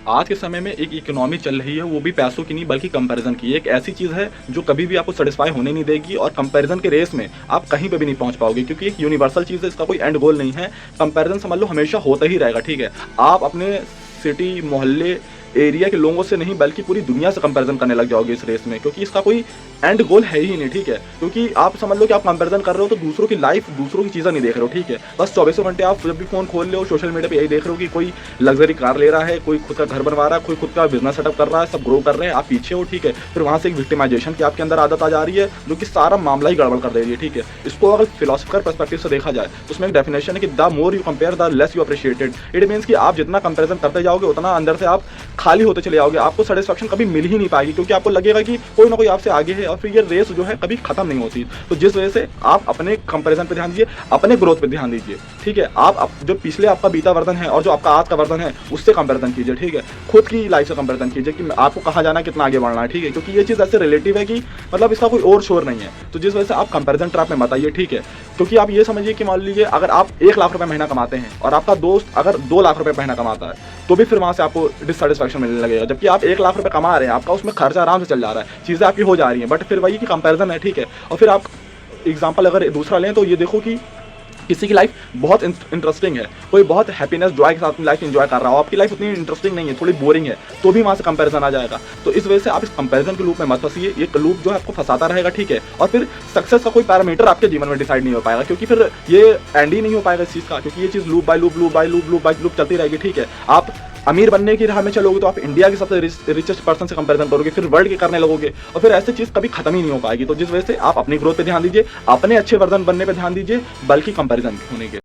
आज के समय में एक इकोनॉमी चल रही है, वो भी पैसों की नहीं बल्कि कंपैरिजन की। एक ऐसी चीज़ है जो कभी भी आपको सेटिस्फाई होने नहीं देगी और कंपैरिजन के रेस में आप कहीं पे भी नहीं पहुंच पाओगे, क्योंकि एक यूनिवर्सल चीज़ है, इसका कोई एंड गोल नहीं है। कंपैरिजन समझ लो हमेशा होता ही रहेगा, ठीक है। आप अपने सिटी, मोहल्ले, एरिया के लोगों से नहीं बल्कि पूरी दुनिया से कंपैरिजन करने लग जाओगे इस रेस में, क्योंकि इसका कोई एंड गोल है ही नहीं, ठीक है। क्योंकि आप समझ लो कि आप कंपैरिजन कर रहे हो तो दूसरों की लाइफ, दूसरों की चीज़ें नहीं देख रहे हो, ठीक है। बस 24 घंटे आप जब भी फोन खोल रहे हो सोशल मीडिया पे यही देख रहे हो कि कोई लग्जरी कार ले रहा है, कोई खुद का घर बनवा रहा है, कोई खुद का बिजनेस सेटअप कर रहा है, सब ग्रो कर रहे हैं, आप पीछे हो, ठीक है। फिर वहाँ से एक विक्टिमाइजेशन की आपके अंदर आदत आ जा रही है जो कि सारा मामला ही गड़बड़ कर दे रही है, ठीक है। इसको अगर फिलोसफिकल पर्सपेक्टिव से देखा जाए तो उसमें एक डेफिनेशन है कि the more you compare the less you appreciated. It means कि आप जितना कंपेरिजन करते जाओगे उतना अंदर से आप खाली होते चले जाओगे, आपको सेटिस्फैक्शन कभी मिल ही नहीं पाएगी, क्योंकि आपको लगेगा कि कोई ना कोई आपसे आगे है और फिर ये रेस जो है कभी खत्म नहीं होती। तो जिस वजह से आप अपने कंपैरिजन पे ध्यान दीजिए, अपने ग्रोथ पे ध्यान दीजिए, ठीक है। आप जो पिछले आपका बीता वर्जन है और जो आपका आज का वर्जन है उससे कंपैरिजन कीजिए, ठीक है। खुद की लाइफ से कंपैरिजन कीजिए कि आपको कहाँ जाना है, कितना आगे बढ़ना है, ठीक है। क्योंकि ये चीज़ ऐसे रिलेटिव है कि मतलब इसका कोई और शोर नहीं है। तो जिस वजह से आप कंपैरिजन ट्रैप में मत आइए, ठीक है। क्योंकि आप ये समझिए कि मान लीजिए अगर आप 1 लाख रुपए महीना कमाते हैं और आपका दोस्त अगर 2 लाख रुपए महीना कमाता है तो भी फिर वहाँ से आपको डिससेटिस्फैक्शन मिलने लगेगा। जबकि आप 1 लाख रुपए कमा रहे हैं, आपका उसमें खर्चा आराम से चल जा रहा है, चीज़ें आपकी हो जा रही हैं, बट फिर वही की कंपैरिजन है, ठीक है। और फिर आप एग्जाम्पल अगर दूसरा लें तो ये देखो कि किसी की लाइफ बहुत इंटरेस्टिंग है, कोई बहुत हैप्पीनेस जॉय के साथ अपनी लाइफ एंजॉय कर रहा हो, आपकी लाइफ उतनी इंटरेस्टिंग नहीं है, थोड़ी बोरिंग है, तो भी वहाँ से कंपैरिजन आ जाएगा। तो इस वजह से आप इस कंपैरिजन के लूप में मत फंसिए, ये लूप जो है आपको फंसाता रहेगा, ठीक है। और फिर सक्सेस का कोई पैरामीटर आपके जीवन में डिसाइड नहीं हो पाएगा, क्योंकि फिर ये एंड ही नहीं हो पाएगा इस चीज़ का, क्योंकि ये चीज़ loop by loop, loop by loop, loop by loop चलती रहेगी, ठीक है। आप अमीर बनने की राह में चलोगे तो आप इंडिया के सबसे रिचेस्ट पर्सन से कंपैरिजन करोगे, फिर वर्ल्ड के करने लगोगे, और फिर ऐसी चीज़ कभी खत्म ही नहीं हो पाएगी। तो जिस वजह से आप अपनी ग्रोथ पे ध्यान दीजिए, अपने अच्छे वर्जन बनने पे ध्यान दीजिए, बल्कि कंपैरिजन होने के